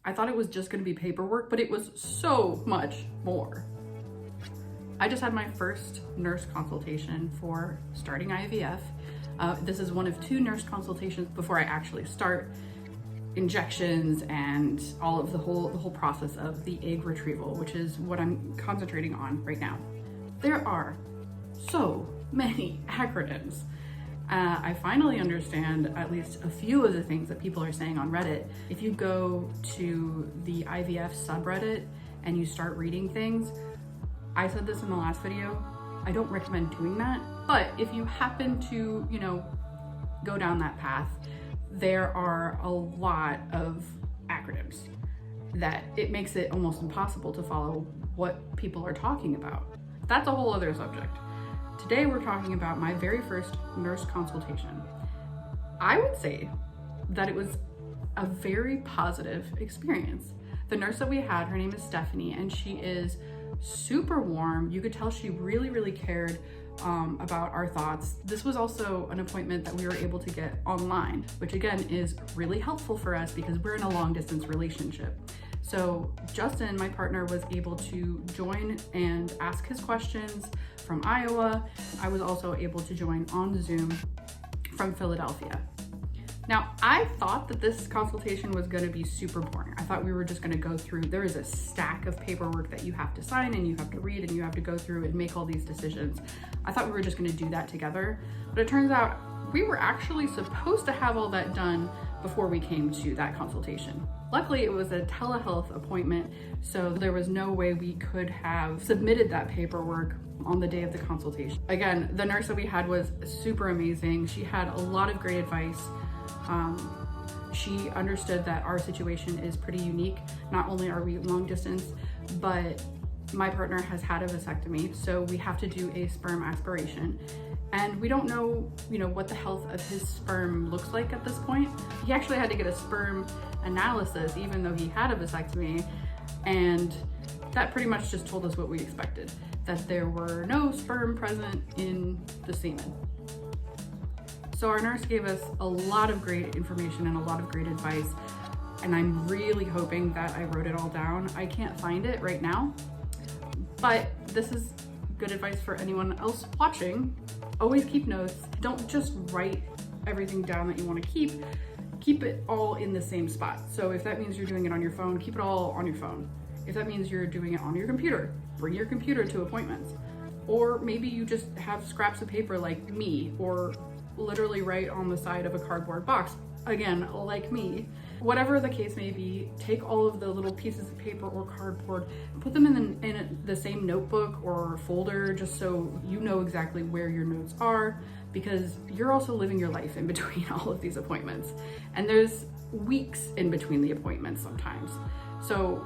I thought it was just gonna be paperwork, but it was so much more. I just had my first nurse consultation for starting IVF. This is one of 2 nurse consultations before I actually start injections and all of the whole process of the egg retrieval, which is what I'm concentrating on right now. There are so many acronyms. I finally understand at least a few of the things that people are saying on Reddit. If you go to the IVF subreddit and you start reading things, I said this in the last video, I don't recommend doing that, but if you happen to, go down that path, there are a lot of acronyms that it makes it almost impossible to follow what people are talking about. That's a whole other subject. Today we're talking about my very first nurse consultation. I would say that it was a very positive experience. The nurse that we had, her name is Stephanie, and she is super warm. You could tell she really cared about our thoughts. This was also an appointment that we were able to get online, which again is really helpful for us because we're in a long distance relationship. So Justin, my partner, was able to join and ask his questions from Iowa. I was also able to join on Zoom from Philadelphia. Now, I thought that this consultation was gonna be super boring. I thought we were just gonna go through, there is a stack of paperwork that you have to sign and you have to read and you have to go through and make all these decisions. I thought we were just gonna do that together, but it turns out we were actually supposed to have all that done before we came to that consultation. Luckily, it was a telehealth appointment, so there was no way we could have submitted that paperwork on the day of the consultation. Again, the nurse that we had was super amazing. She had a lot of great advice. She understood that our situation is pretty unique. Not only are we long distance, but my partner has had a vasectomy, so we have to do a sperm aspiration. And we don't know, what the health of his sperm looks like at this point. He actually had to get a sperm analysis even though he had a vasectomy, and that pretty much just told us what we expected, that there were no sperm present in the semen. So our nurse gave us a lot of great information and a lot of great advice, and I'm really hoping that I wrote it all down. I can't find it right now, but this is good advice for anyone else watching. Always keep notes. Don't just write everything down that you want to keep it all in the same spot. So if that means you're doing it on your phone, keep it all on your phone. If that means you're doing it on your computer, bring your computer to appointments. Or maybe you just have scraps of paper like me, or literally write on the side of a cardboard box, again, like me. Whatever the case may be, take all of the little pieces of paper or cardboard, put them in the same notebook or folder, just so you know exactly where your notes are, because you're also living your life in between all of these appointments. And there's weeks in between the appointments sometimes. So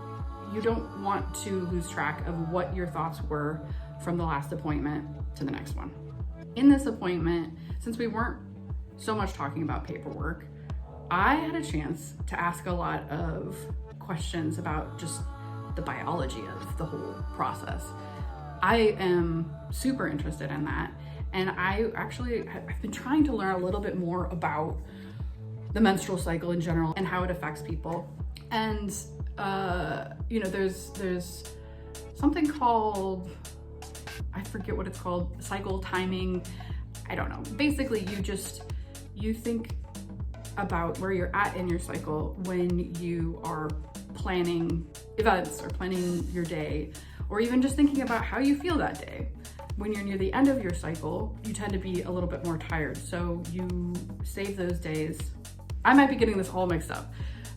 you don't want to lose track of what your thoughts were from the last appointment to the next one. In this appointment, since we weren't so much talking about paperwork, I had a chance to ask a lot of questions about just the biology of the whole process. I am super interested in that. And I've been trying to learn a little bit more about the menstrual cycle in general and how it affects people. And, there's something called, I forget what it's called, cycle timing. I don't know. Basically, you think about where you're at in your cycle when you are planning events or planning your day, or even just thinking about how you feel that day. When you're near the end of your cycle, you tend to be a little bit more tired. So you save those days. I might be getting this all mixed up,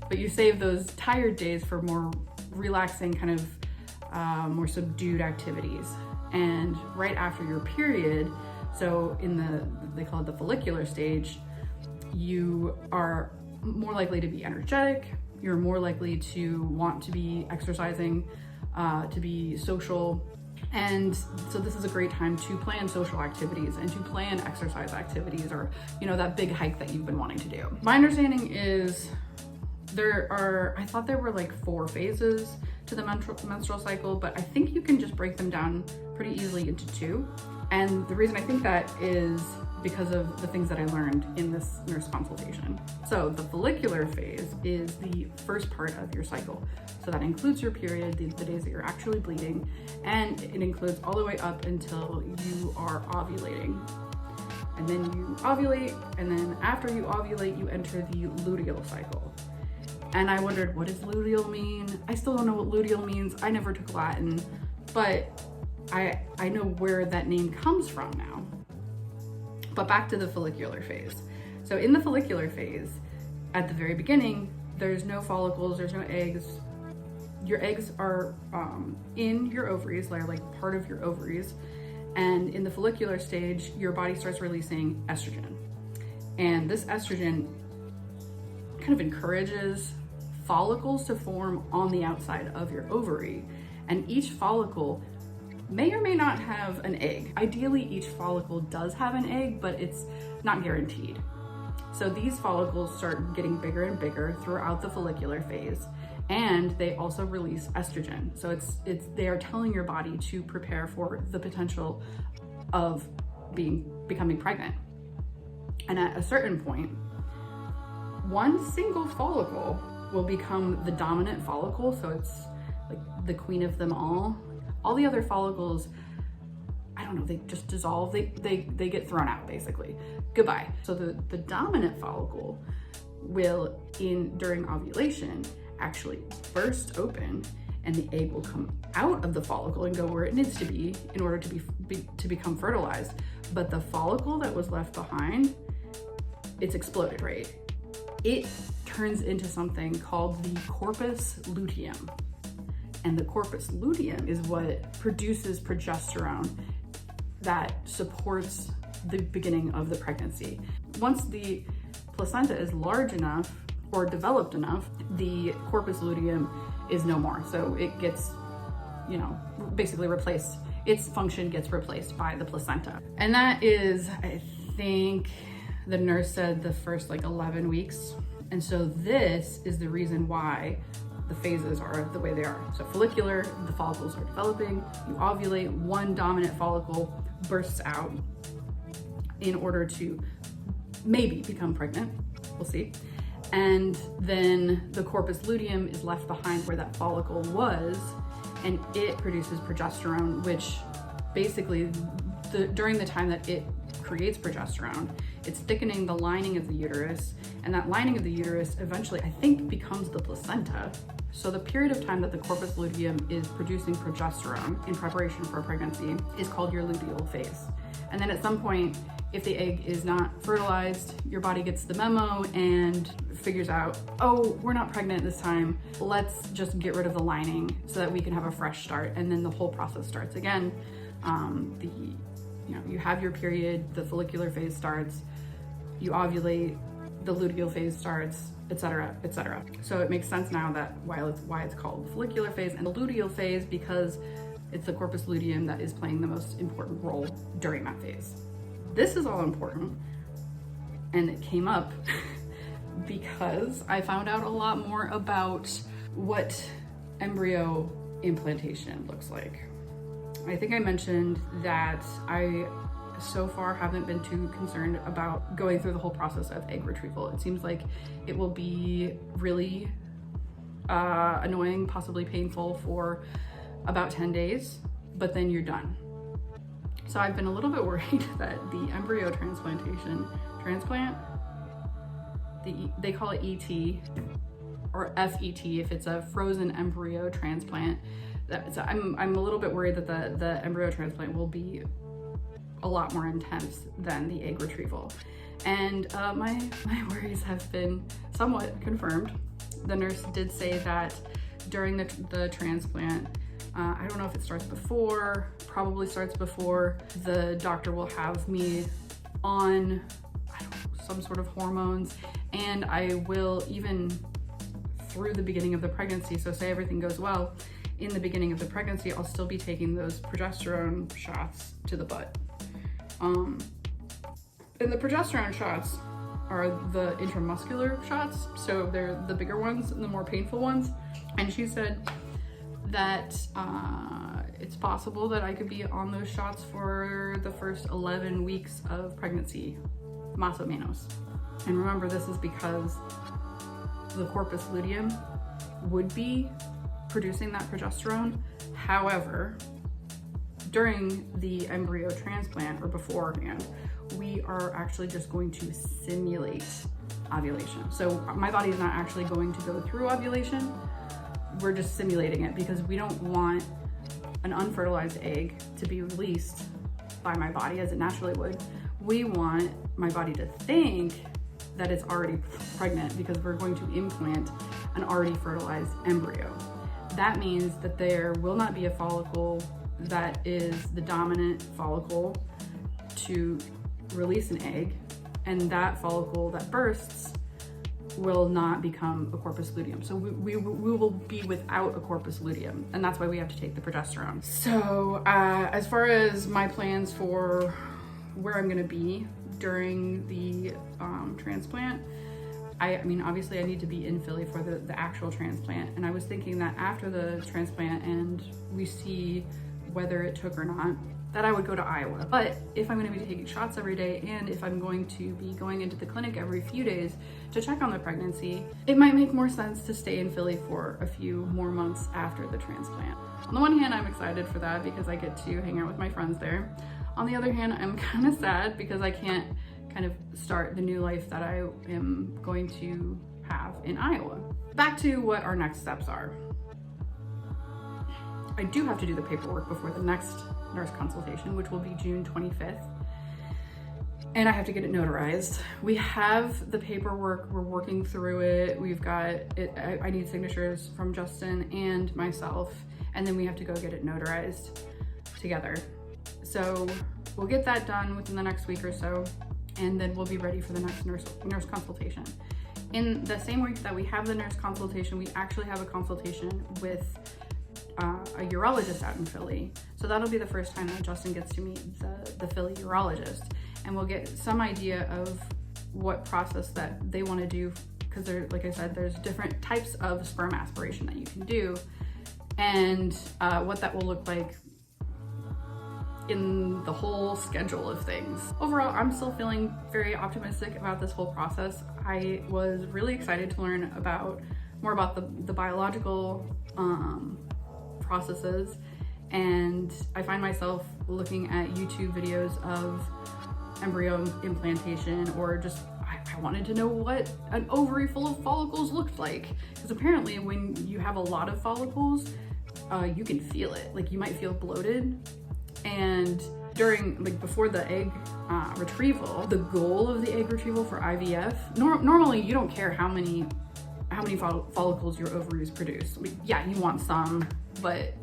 but you save those tired days for more relaxing, kind of more subdued activities. And right after your period, so they call it the follicular stage, you are more likely to be energetic, you're more likely to want to be exercising, to be social. And so this is a great time to plan social activities and to plan exercise activities, or, that big hike that you've been wanting to do. My understanding is I thought there were like 4 phases to the menstrual cycle, but I think you can just break them down pretty easily into 2. And the reason I think that is because of the things that I learned in this nurse consultation. So the follicular phase is the first part of your cycle. So that includes your period, the days that you're actually bleeding, and it includes all the way up until you are ovulating. And then you ovulate, and then after you ovulate, you enter the luteal cycle. And I wondered, what does luteal mean? I still don't know what luteal means. I never took Latin, but I know where that name comes from now. But back to the follicular phase. So in the follicular phase, at the very beginning, there's no follicles, there's no eggs. Your eggs are in your ovaries, they're like part of your ovaries. And in the follicular stage, your body starts releasing estrogen. And this estrogen kind of encourages follicles to form on the outside of your ovary. And each follicle may or may not have an egg. Ideally, each follicle does have an egg, but it's not guaranteed. So these follicles start getting bigger and bigger throughout the follicular phase, and they also release estrogen. So they are telling your body to prepare for the potential of becoming pregnant. And at a certain point, one single follicle will become the dominant follicle. So it's like the queen of them all. All the other follicles, I don't know, they just dissolve, they get thrown out basically. Goodbye. So the dominant follicle will, during ovulation, actually burst open, and the egg will come out of the follicle and go where it needs to be in order to become fertilized. But the follicle that was left behind, it's exploded, right? It turns into something called the corpus luteum. And the corpus luteum is what produces progesterone that supports the beginning of the pregnancy. Once the placenta is large enough or developed enough, the corpus luteum is no more. So it gets, basically replaced. Its function gets replaced by the placenta. And that is, I think the nurse said, the first 11 weeks. And so this is the reason why the phases are the way they are. So follicular, the follicles are developing, you ovulate, one dominant follicle bursts out in order to maybe become pregnant, we'll see. And then the corpus luteum is left behind where that follicle was, and it produces progesterone, which basically during the time that it creates progesterone, it's thickening the lining of the uterus, and that lining of the uterus eventually, I think, becomes the placenta. So the period of time that the corpus luteum is producing progesterone in preparation for a pregnancy is called your luteal phase. And then at some point, if the egg is not fertilized, your body gets the memo and figures out, oh, we're not pregnant this time. Let's just get rid of the lining so that we can have a fresh start. And then the whole process starts again. You have your period, the follicular phase starts, you ovulate, the luteal phase starts, etc., etc. So it makes sense now that why it's called the follicular phase and the luteal phase, because it's the corpus luteum that is playing the most important role during that phase. This is all important, and it came up because I found out a lot more about what embryo implantation looks like. I think I mentioned that I so far haven't been too concerned about going through the whole process of egg retrieval. It seems like it will be really annoying, possibly painful for about 10 days, but then you're done. So I've been a little bit worried that the embryo transplant, they call it ET or FET if it's a frozen embryo transplant. So I'm a little bit worried that the embryo transplant will be a lot more intense than the egg retrieval. And my worries have been somewhat confirmed. The nurse did say that during the transplant, I don't know if it starts before, probably starts before, the doctor will have me on, some sort of hormones, and I will, even through the beginning of the pregnancy, so say everything goes well, in the beginning of the pregnancy, I'll still be taking those progesterone shots to the butt. And the progesterone shots are the intramuscular shots, so they're the bigger ones and the more painful ones. And she said that it's possible that I could be on those shots for the first 11 weeks of pregnancy, más o menos. And remember, this is because the corpus luteum would be producing that progesterone. However, during the embryo transplant or beforehand, we are actually just going to simulate ovulation. So my body is not actually going to go through ovulation. We're just simulating it because we don't want an unfertilized egg to be released by my body as it naturally would. We want my body to think that it's already pregnant because we're going to implant an already fertilized embryo. That means that there will not be a follicle that is the dominant follicle to release an egg, and that follicle that bursts will not become a corpus luteum. So we will be without a corpus luteum, and that's why we have to take the progesterone. So as far as my plans for where I'm gonna be during the transplant, I mean, obviously I need to be in Philly for the actual transplant, and I was thinking that after the transplant and we see whether it took or not, that I would go to Iowa. But if I'm gonna be taking shots every day, and if I'm going to be going into the clinic every few days to check on the pregnancy, it might make more sense to stay in Philly for a few more months after the transplant. On the one hand, I'm excited for that because I get to hang out with my friends there. On the other hand, I'm kind of sad because I can't kind of start the new life that I am going to have in Iowa. Back to what our next steps are. I do have to do the paperwork before the next nurse consultation, which will be June 25th. And I have to get it notarized. We have the paperwork, we're working through it. We've got it, I need signatures from Justin and myself, and then we have to go get it notarized together. So we'll get that done within the next week or so, and then we'll be ready for the next nurse consultation. In the same week that we have the nurse consultation, we actually have a consultation with a urologist out in Philly. So that'll be the first time that Justin gets to meet the Philly urologist, and we'll get some idea of what process that they want to do, because like I said, there's different types of sperm aspiration that you can do, and what that will look like in the whole schedule of things. Overall, I'm still feeling very optimistic about this whole process. I was really excited to learn more about the biological processes, and I find myself looking at YouTube videos of embryo implantation, or just I wanted to know what an ovary full of follicles looked like, because apparently when you have a lot of follicles, you can feel it. Like, you might feel bloated, and before the egg retrieval, the goal of the egg retrieval for IVF, normally you don't care how many follicles your ovaries produce. I mean, yeah, you want some, but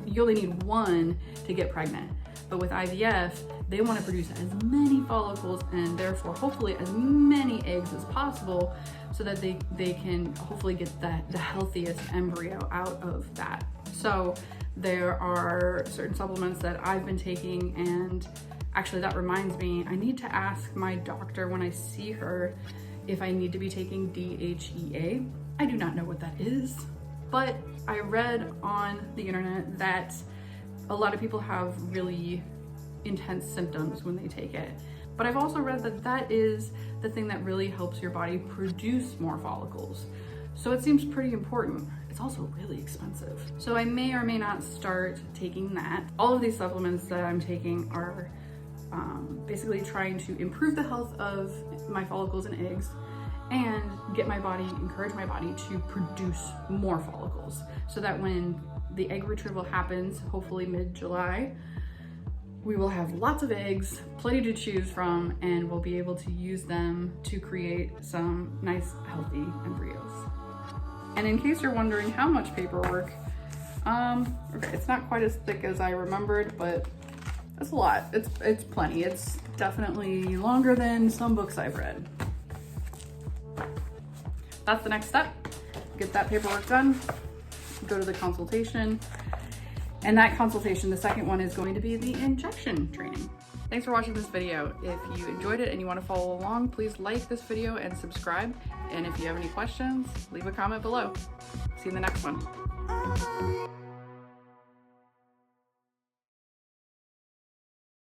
you only need one to get pregnant. But with IVF, they want to produce as many follicles, and therefore hopefully as many eggs as possible, so that they can hopefully get the healthiest embryo out of that. So there are certain supplements that I've been taking, and actually that reminds me, I need to ask my doctor when I see her if I need to be taking DHEA. I do not know what that is, but I read on the internet that a lot of people have really intense symptoms when they take it. But I've also read that that is the thing that really helps your body produce more follicles. So it seems pretty important. It's also really expensive. So I may or may not start taking that. All of these supplements that I'm taking are basically trying to improve the health of my follicles and eggs, and encourage my body to produce more follicles, so that when the egg retrieval happens, hopefully mid-July, we will have lots of eggs, plenty to choose from, and we'll be able to use them to create some nice, healthy embryos. And in case you're wondering how much paperwork, okay, it's not quite as thick as I remembered, but it's a lot. It's plenty. It's definitely longer than some books I've read. That's the next step. Get that paperwork done, go to the consultation, and that consultation, the second one, is going to be the injection training. Thanks for watching this video. If you enjoyed it and you want to follow along, please like this video and subscribe. And if you have any questions, leave a comment below. See you in the next one.